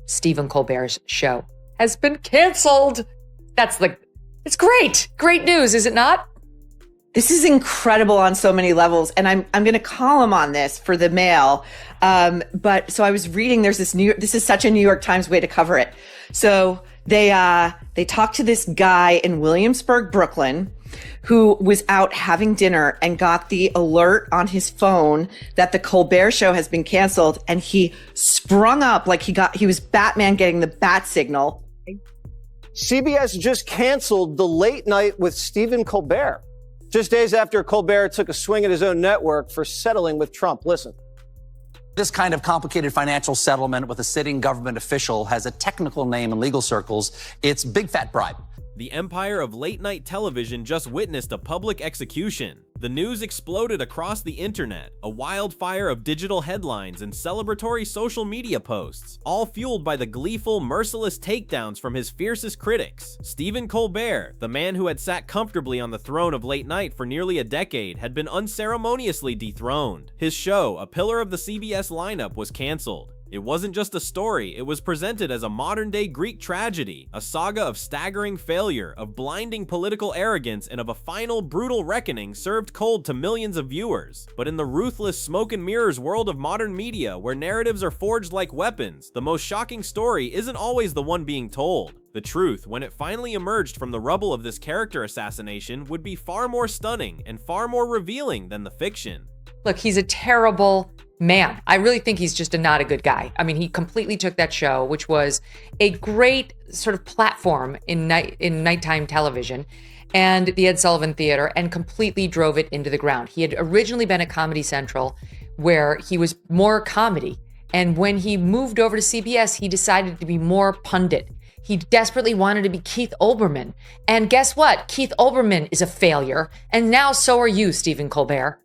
Stephen Colbert's show has been canceled. It's great. Great news, is it not? This is incredible on so many levels. And I'm going to call him on this for the Mail. But so I was reading, this is such a New York Times way to cover it. So they talked to this guy in Williamsburg, Brooklyn, who was out having dinner and got the alert on his phone that the Colbert show has been canceled. And he sprung up like he was Batman getting the bat signal. CBS just canceled the Late Night with Stephen Colbert, just days after Colbert took a swing at his own network for settling with Trump. Listen. This kind of complicated financial settlement with a sitting government official has a technical name in legal circles. It's big fat bribe. The empire of late-night television just witnessed a public execution. The news exploded across the internet, a wildfire of digital headlines and celebratory social media posts, all fueled by the gleeful, merciless takedowns from his fiercest critics. Stephen Colbert, the man who had sat comfortably on the throne of late night for nearly a decade, had been unceremoniously dethroned. His show, a pillar of the CBS lineup, was canceled. It wasn't just a story, it was presented as a modern-day Greek tragedy, a saga of staggering failure, of blinding political arrogance, and of a final brutal reckoning served cold to millions of viewers. But in the ruthless smoke and mirrors world of modern media, where narratives are forged like weapons, the most shocking story isn't always the one being told. The truth, when it finally emerged from the rubble of this character assassination, would be far more stunning and far more revealing than the fiction. Look, he's a terrible man. I really think he's just not a good guy. I mean, he completely took that show, which was a great sort of platform in nighttime television, and the Ed Sullivan Theater, and completely drove it into the ground. He had originally been at Comedy Central, where he was more comedy. And when he moved over to CBS, he decided to be more pundit. He desperately wanted to be Keith Olbermann. And guess what? Keith Olbermann is a failure. And now so are you, Stephen Colbert.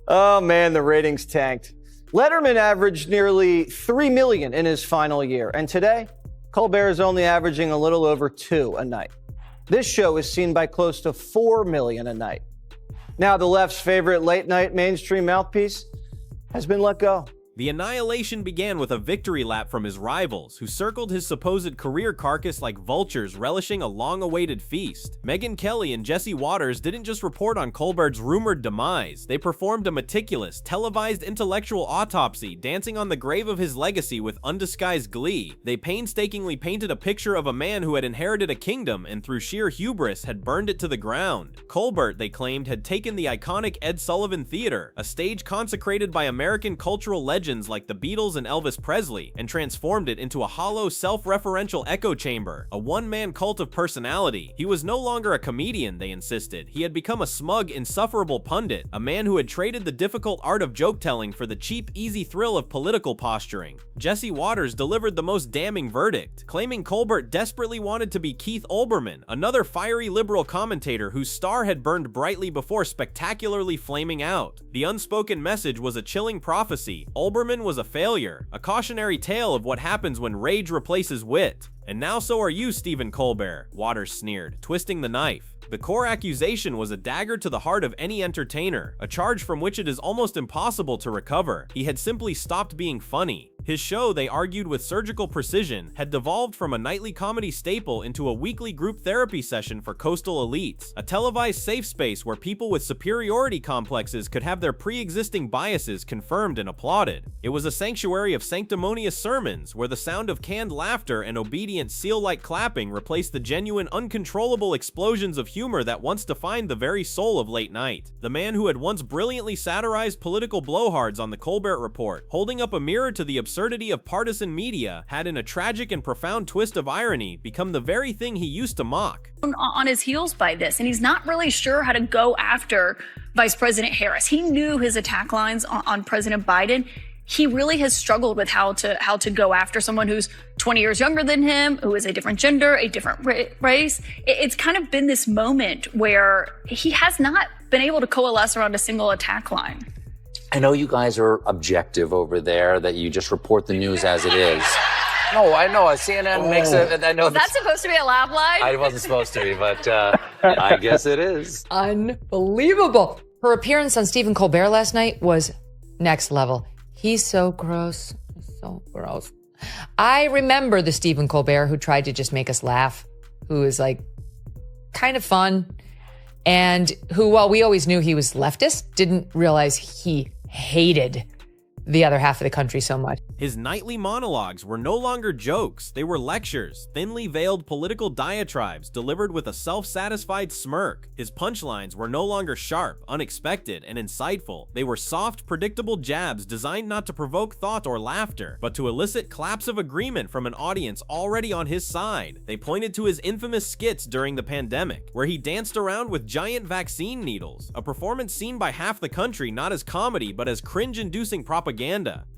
Oh, man, the ratings tanked. Letterman averaged nearly 3 million in his final year. And today, Colbert is only averaging a little over 2 a night. This show is seen by close to 4 million a night. Now, the left's favorite late-night mainstream mouthpiece has been let go. The annihilation began with a victory lap from his rivals, who circled his supposed career carcass like vultures relishing a long-awaited feast. Megyn Kelly and Jesse Waters didn't just report on Colbert's rumored demise, they performed a meticulous, televised intellectual autopsy, dancing on the grave of his legacy with undisguised glee. They painstakingly painted a picture of a man who had inherited a kingdom and through sheer hubris had burned it to the ground. Colbert, they claimed, had taken the iconic Ed Sullivan Theater, a stage consecrated by American cultural legends like the Beatles and Elvis Presley, and transformed it into a hollow, self-referential echo chamber, a one-man cult of personality. He was no longer a comedian, they insisted. He had become a smug, insufferable pundit, a man who had traded the difficult art of joke-telling for the cheap, easy thrill of political posturing. Jesse Waters delivered the most damning verdict, claiming Colbert desperately wanted to be Keith Olbermann, another fiery liberal commentator whose star had burned brightly before spectacularly flaming out. The unspoken message was a chilling prophecy. Olbermann was a failure, a cautionary tale of what happens when rage replaces wit. And now so are you, Stephen Colbert, Waters sneered, twisting the knife. The core accusation was a dagger to the heart of any entertainer, a charge from which it is almost impossible to recover. He had simply stopped being funny. His show, they argued with surgical precision, had devolved from a nightly comedy staple into a weekly group therapy session for coastal elites, a televised safe space where people with superiority complexes could have their pre-existing biases confirmed and applauded. It was a sanctuary of sanctimonious sermons, where the sound of canned laughter and obedient seal-like clapping replaced the genuine, uncontrollable explosions of humor that once defined the very soul of late night. The man who had once brilliantly satirized political blowhards on the Colbert Report, holding up a mirror to the absurdity of partisan media, had in a tragic and profound twist of irony become the very thing he used to mock. On his heels by this, and he's not really sure how to go after Vice President Harris. He knew his attack lines on President Biden. He really has struggled with how to go after someone who's 20 years younger than him, who is a different gender, a different race. It's kind of been this moment where he has not been able to coalesce around a single attack line. I know you guys are objective over there, that you just report the news as it is. No, I know. CNN makes it. I know. Is that supposed to be a laugh line? I wasn't supposed to be, but I guess it is. Unbelievable. Her appearance on Stephen Colbert last night was next level. He's so gross. So gross. I remember the Stephen Colbert who tried to just make us laugh, who is like kind of fun, and who, while we always knew he was leftist, didn't realize he hated the other half of the country so much. His nightly monologues were no longer jokes. They were lectures, thinly veiled political diatribes delivered with a self-satisfied smirk. His punchlines were no longer sharp, unexpected, and insightful. They were soft, predictable jabs designed not to provoke thought or laughter, but to elicit claps of agreement from an audience already on his side. They pointed to his infamous skits during the pandemic, where he danced around with giant vaccine needles, a performance seen by half the country not as comedy but as cringe-inducing propaganda.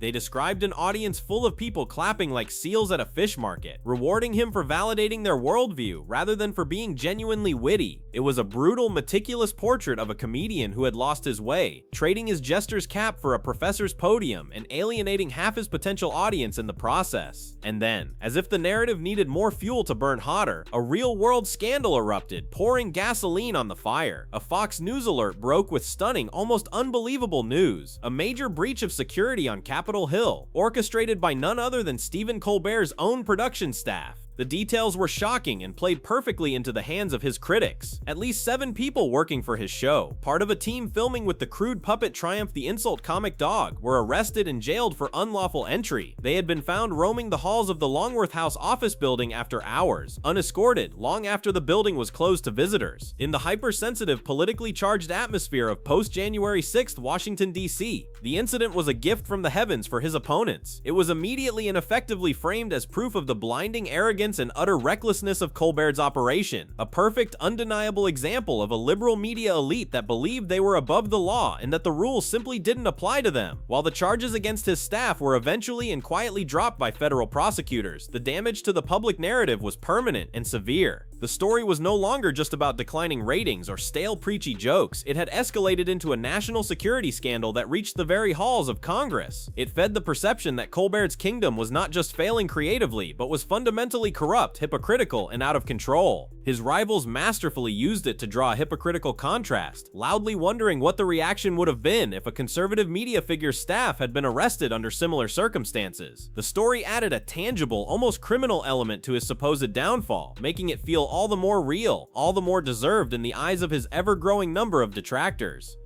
They described an audience full of people clapping like seals at a fish market, rewarding him for validating their worldview rather than for being genuinely witty. It was a brutal, meticulous portrait of a comedian who had lost his way, trading his jester's cap for a professor's podium and alienating half his potential audience in the process. And then, as if the narrative needed more fuel to burn hotter, a real-world scandal erupted, pouring gasoline on the fire. A Fox News alert broke with stunning, almost unbelievable news. A major breach of security on Capitol Hill, orchestrated by none other than Stephen Colbert's own production staff. The details were shocking and played perfectly into the hands of his critics. At least 7 people working for his show, part of a team filming with the crude puppet Triumph the Insult comic dog, were arrested and jailed for unlawful entry. They had been found roaming the halls of the Longworth House office building after hours, unescorted, long after the building was closed to visitors. In the hypersensitive, politically charged atmosphere of post-January 6th Washington, D.C., the incident was a gift from the heavens for his opponents. It was immediately and effectively framed as proof of the blinding arrogance and utter recklessness of Colbert's operation, a perfect, undeniable example of a liberal media elite that believed they were above the law and that the rules simply didn't apply to them. While the charges against his staff were eventually and quietly dropped by federal prosecutors, the damage to the public narrative was permanent and severe. The story was no longer just about declining ratings or stale preachy jokes. It had escalated into a national security scandal that reached the very halls of Congress. It fed the perception that Colbert's kingdom was not just failing creatively, but was fundamentally corrupt, hypocritical, and out of control. His rivals masterfully used it to draw a hypocritical contrast, loudly wondering what the reaction would have been if a conservative media figure's staff had been arrested under similar circumstances. The story added a tangible, almost criminal element to his supposed downfall, making it feel all the more real, all the more deserved in the eyes of his ever-growing number of detractors.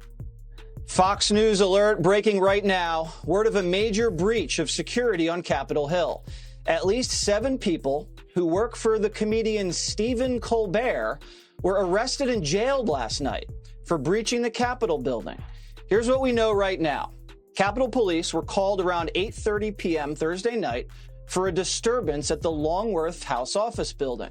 Fox News alert breaking right now. Word of a major breach of security on Capitol Hill. At least 7 people who work for the comedian Stephen Colbert were arrested and jailed last night for breaching the Capitol building. Here's what we know right now. Capitol Police were called around 8:30 p.m. Thursday night for a disturbance at the Longworth House office building.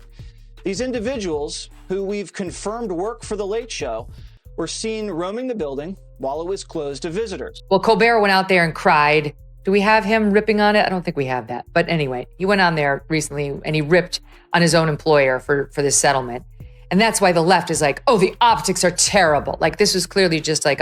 These individuals, who we've confirmed work for The Late Show, were seen roaming the building while it was closed to visitors. Well, Colbert went out there and cried. Do we have him ripping on it? I don't think we have that. But anyway, he went on there recently and he ripped on his own employer for this settlement. And that's why the left is like, oh, the optics are terrible. Like, this was clearly just like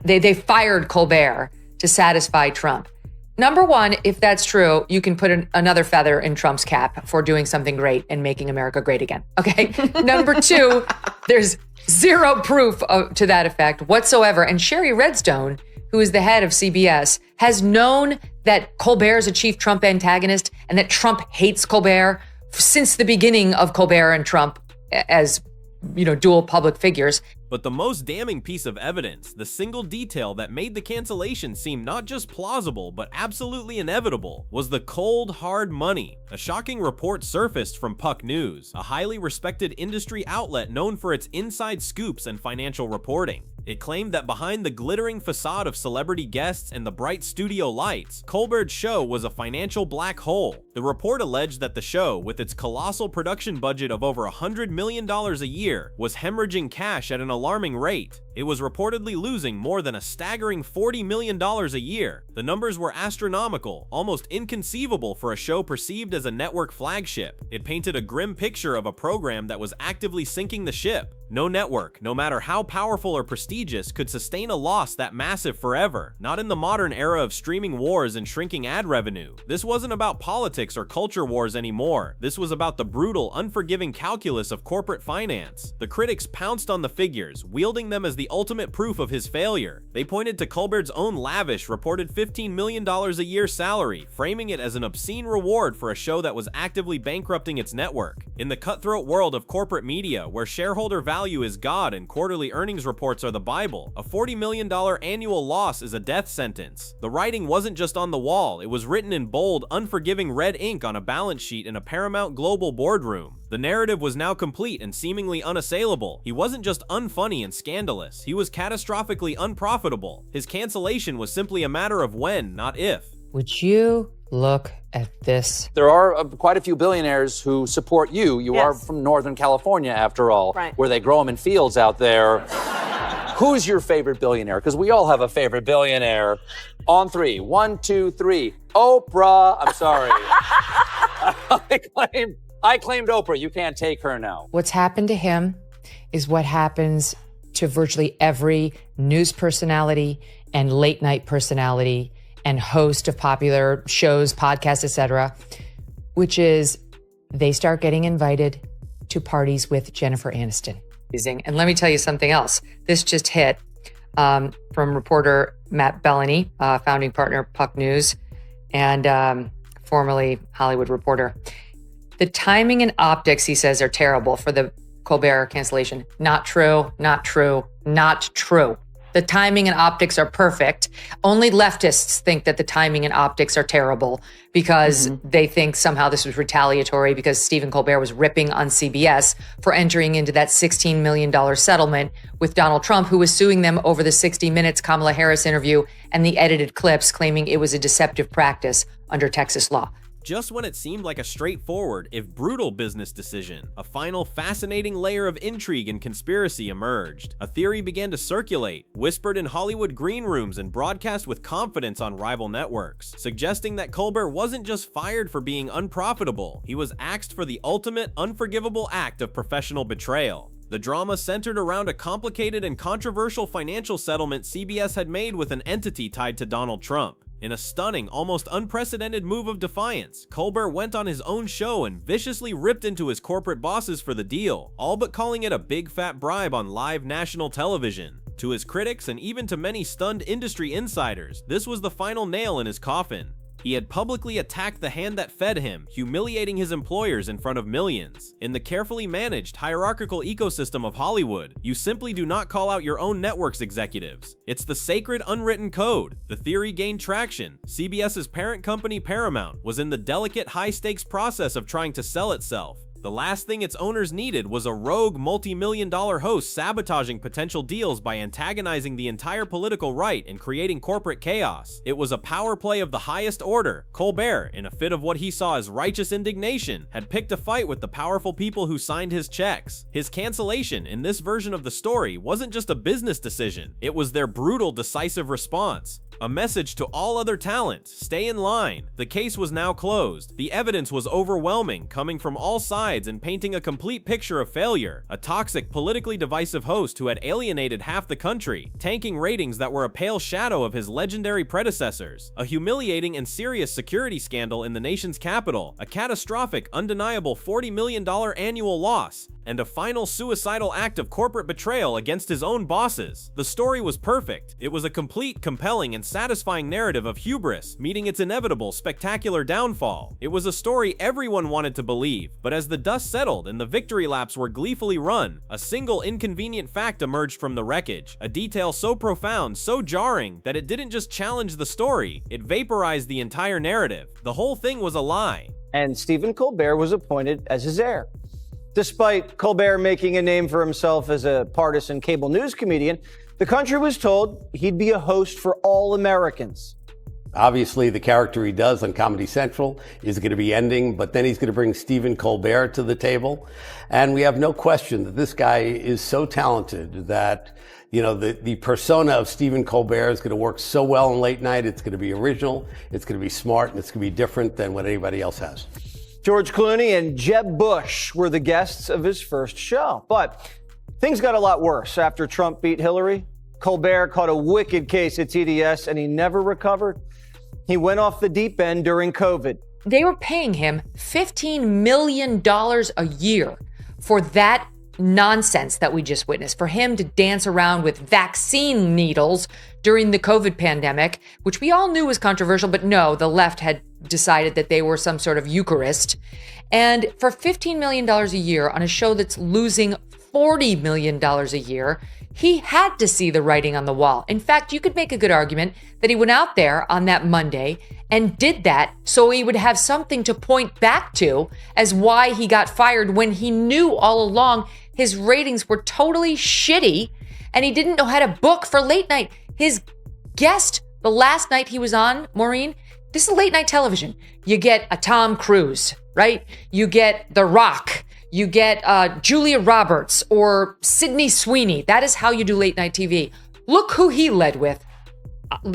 they fired Colbert to satisfy Trump. Number one, if that's true, you can put another feather in Trump's cap for doing something great and making America great again. Okay. Number two, there's zero proof to that effect whatsoever. And Sherry Redstone, who is the head of CBS, has known that Colbert is a chief Trump antagonist and that Trump hates Colbert since the beginning of Colbert and Trump as, dual public figures. But the most damning piece of evidence, the single detail that made the cancellation seem not just plausible, but absolutely inevitable, was the cold, hard money. A shocking report surfaced from Puck News, a highly respected industry outlet known for its inside scoops and financial reporting. It claimed that behind the glittering facade of celebrity guests and the bright studio lights, Colbert's show was a financial black hole. The report alleged that the show, with its colossal production budget of over $100 million a year, was hemorrhaging cash at an alarming rate. It was reportedly losing more than a staggering $40 million a year. The numbers were astronomical, almost inconceivable for a show perceived as a network flagship. It painted a grim picture of a program that was actively sinking the ship. No network, no matter how powerful or prestigious, could sustain a loss that massive forever. Not in the modern era of streaming wars and shrinking ad revenue. This wasn't about politics or culture wars anymore. This was about the brutal, unforgiving calculus of corporate finance. The critics pounced on the figures, wielding them as the the ultimate proof of his failure. They pointed to Colbert's own lavish, reported $15 million a year salary, framing it as an obscene reward for a show that was actively bankrupting its network. In the cutthroat world of corporate media, where shareholder value is God and quarterly earnings reports are the Bible, a $40 million annual loss is a death sentence. The writing wasn't just on the wall, it was written in bold, unforgiving red ink on a balance sheet in a Paramount Global boardroom. The narrative was now complete and seemingly unassailable. He wasn't just unfunny and scandalous, he was catastrophically unprofitable. His cancellation was simply a matter of when, not if. Would you look at this? There are quite a few billionaires who support you. You are from Northern California, after all, where they grow them in fields out there. Who's your favorite billionaire? Because we all have a favorite billionaire. On three. 1, 2, 3. Oprah. I'm sorry. I claimed Oprah. You can't take her now. What's happened to him is what happens to virtually every news personality and late night personality and host of popular shows, podcasts, etc., which is they start getting invited to parties with Jennifer Aniston. And let me tell you something else. This just hit from reporter Matt Bellany, founding partner Puck News, and formerly Hollywood Reporter. The timing and optics, he says, are terrible for the Colbert cancellation. Not true, not true, not true. The timing and optics are perfect. Only leftists think that the timing and optics are terrible because they think somehow this was retaliatory because Stephen Colbert was ripping on CBS for entering into that $16 million settlement with Donald Trump, who was suing them over the 60 Minutes Kamala Harris interview and the edited clips, claiming it was a deceptive practice under Texas law. Just when it seemed like a straightforward, if brutal business decision, a final fascinating layer of intrigue and conspiracy emerged. A theory began to circulate, whispered in Hollywood green rooms and broadcast with confidence on rival networks, suggesting that Colbert wasn't just fired for being unprofitable, he was axed for the ultimate, unforgivable act of professional betrayal. The drama centered around a complicated and controversial financial settlement CBS had made with an entity tied to Donald Trump. In a stunning, almost unprecedented move of defiance, Colbert went on his own show and viciously ripped into his corporate bosses for the deal, all but calling it a big fat bribe on live national television. To his critics and even to many stunned industry insiders, this was the final nail in his coffin. He had publicly attacked the hand that fed him, humiliating his employers in front of millions. In the carefully managed, hierarchical ecosystem of Hollywood, you simply do not call out your own network's executives. It's the sacred unwritten code. The theory gained traction. CBS's parent company Paramount was in the delicate, high-stakes process of trying to sell itself. The last thing its owners needed was a rogue multi-million-dollar host sabotaging potential deals by antagonizing the entire political right and creating corporate chaos. It was a power play of the highest order. Colbert, in a fit of what he saw as righteous indignation, had picked a fight with the powerful people who signed his checks. His cancellation in this version of the story wasn't just a business decision, it was their brutal, decisive response. A message to all other talent, stay in line. The case was now closed. The evidence was overwhelming, coming from all sides and painting a complete picture of failure. A toxic, politically divisive host who had alienated half the country, tanking ratings that were a pale shadow of his legendary predecessors. A humiliating and serious security scandal in the nation's capital. A catastrophic, undeniable $40 million annual loss. And a final suicidal act of corporate betrayal against his own bosses. The story was perfect. It was a complete, compelling, and satisfying narrative of hubris meeting its inevitable, spectacular downfall. It was a story everyone wanted to believe, but as the dust settled and the victory laps were gleefully run, a single inconvenient fact emerged from the wreckage. A detail so profound, so jarring, that it didn't just challenge the story, it vaporized the entire narrative. The whole thing was a lie. And Stephen Colbert was appointed as his heir. Despite Colbert making a name for himself as a partisan cable news comedian, the country was told he'd be a host for all Americans. Obviously, the character he does on Comedy Central is going to be ending, but then he's going to bring Stephen Colbert to the table. And we have no question that this guy is so talented that, you know, the persona of Stephen Colbert is going to work so well in late night. It's going to be original, it's going to be smart, and it's going to be different than what anybody else has. George Clooney and Jeb Bush were the guests of his first show. But things got a lot worse after Trump beat Hillary. Colbert caught a wicked case at TDS and he never recovered. He went off the deep end during COVID. They were paying him $15 million a year for that nonsense that we just witnessed. For him to dance around with vaccine needles during the COVID pandemic, which we all knew was controversial, but no, the left had decided that they were some sort of Eucharist. And for $15 million a year on a show that's losing $40 million a year, he had to see the writing on the wall. In fact, you could make a good argument that he went out there on that Monday and did that so he would have something to point back to as why he got fired, when he knew all along his ratings were totally shitty and he didn't know how to book for late night. His guest, the last night he was on, Maureen, this is late night television. You get a Tom Cruise, right? You get The Rock. You get Julia Roberts or Sydney Sweeney. That is how you do late night TV. Look who he led with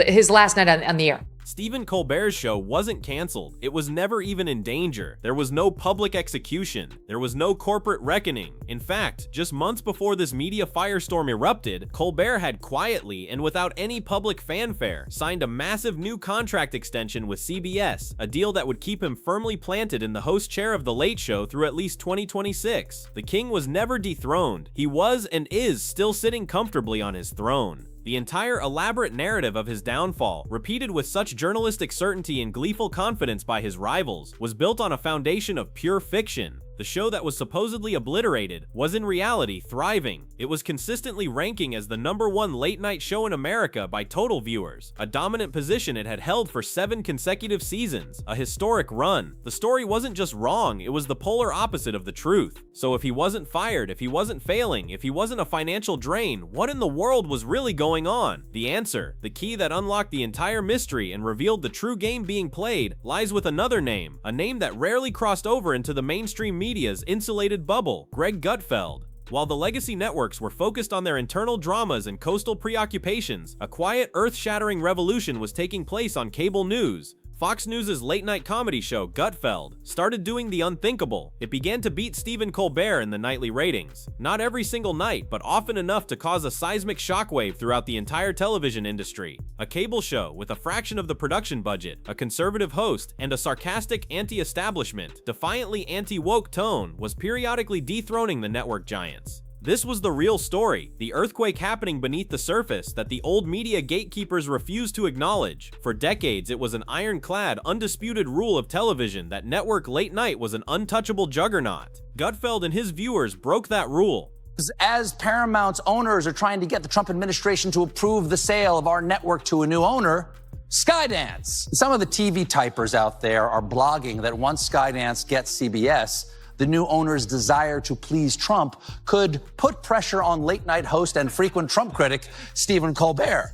his last night on the air. Stephen Colbert's show wasn't canceled. It was never even in danger. There was no public execution. There was no corporate reckoning. In fact, just months before this media firestorm erupted, Colbert had quietly and without any public fanfare signed a massive new contract extension with CBS, a deal that would keep him firmly planted in the host chair of The Late Show through at least 2026. The king was never dethroned. He was and is still sitting comfortably on his throne. The entire elaborate narrative of his downfall, repeated with such journalistic certainty and gleeful confidence by his rivals, was built on a foundation of pure fiction. The show that was supposedly obliterated was in reality thriving. It was consistently ranking as the #1 late-night show in America by total viewers, a dominant position it had held for 7 consecutive seasons, a historic run. The story wasn't just wrong, it was the polar opposite of the truth. So if he wasn't fired, if he wasn't failing, if he wasn't a financial drain, what in the world was really going on? The answer, the key that unlocked the entire mystery and revealed the true game being played, lies with another name, a name that rarely crossed over into the mainstream media's insulated bubble, Greg Gutfeld. While the legacy networks were focused on their internal dramas and coastal preoccupations, a quiet, earth-shattering revolution was taking place on cable news. Fox News' late-night comedy show, Gutfeld, started doing the unthinkable. It began to beat Stephen Colbert in the nightly ratings. Not every single night, but often enough to cause a seismic shockwave throughout the entire television industry. A cable show with a fraction of the production budget, a conservative host, and a sarcastic anti-establishment, defiantly anti-woke tone was periodically dethroning the network giants. This was the real story, the earthquake happening beneath the surface that the old media gatekeepers refused to acknowledge. For decades, it was an ironclad, undisputed rule of television that network late night was an untouchable juggernaut. Gutfeld and his viewers broke that rule. As Paramount's owners are trying to get the Trump administration to approve the sale of our network to a new owner, Skydance. Some of the TV typers out there are blogging that once Skydance gets CBS, the new owner's desire to please Trump could put pressure on late-night host and frequent Trump critic Stephen Colbert.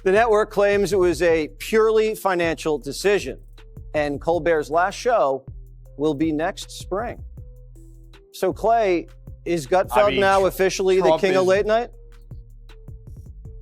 The network claims it was a purely financial decision, and Colbert's last show will be next spring. So, Clay, is Gutfeld now officially Trump the king of late night?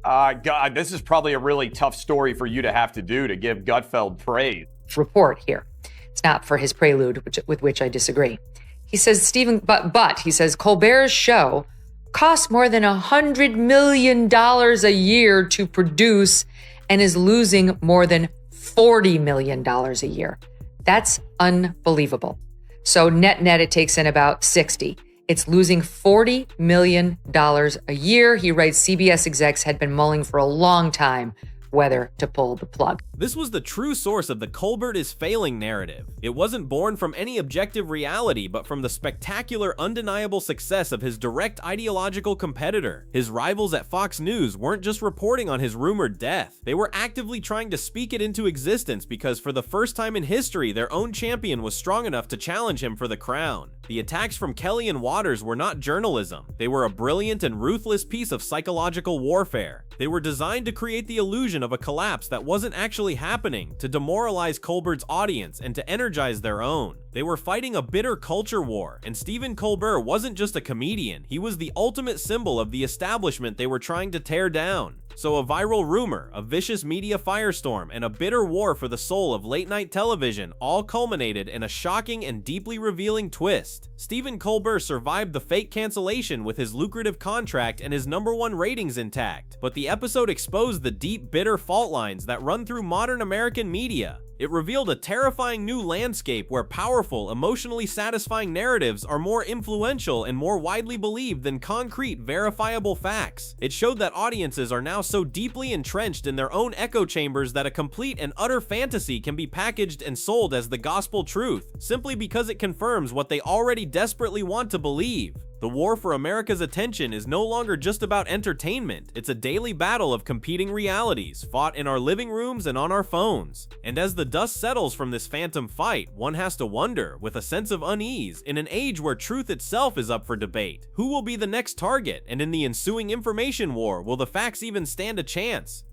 God, this is probably a really tough story for you to have to do to give Gutfeld praise. Report here. It's not for his prelude, with which I disagree. He says he says Colbert's show costs more than $100 million a year to produce and is losing more than $40 million a year. That's unbelievable. So net, it takes in about 60. It's losing $40 million a year. He writes CBS execs had been mulling for a long time whether to pull the plug. This was the true source of the Colbert is failing narrative. It wasn't born from any objective reality, but from the spectacular, undeniable success of his direct ideological competitor. His rivals at Fox News weren't just reporting on his rumored death. They were actively trying to speak it into existence because for the first time in history, their own champion was strong enough to challenge him for the crown. The attacks from Kelly and Waters were not journalism. They were a brilliant and ruthless piece of psychological warfare. They were designed to create the illusion of a collapse that wasn't actually happening, to demoralize Colbert's audience and to energize their own. They were fighting a bitter culture war, and Stephen Colbert wasn't just a comedian, he was the ultimate symbol of the establishment they were trying to tear down. So a viral rumor, a vicious media firestorm, and a bitter war for the soul of late-night television all culminated in a shocking and deeply revealing twist. Stephen Colbert survived the fake cancellation with his lucrative contract and his #1 ratings intact, but the episode exposed the deep, bitter fault lines that run through modern American media. It revealed a terrifying new landscape where powerful, emotionally satisfying narratives are more influential and more widely believed than concrete, verifiable facts. It showed that audiences are now so deeply entrenched in their own echo chambers that a complete and utter fantasy can be packaged and sold as the gospel truth, simply because it confirms what they already desperately want to believe. The war for America's attention is no longer just about entertainment. It's a daily battle of competing realities, fought in our living rooms and on our phones. And as the dust settles from this phantom fight, one has to wonder, with a sense of unease, in an age where truth itself is up for debate, who will be the next target? And in the ensuing information war, will the facts even stand a chance?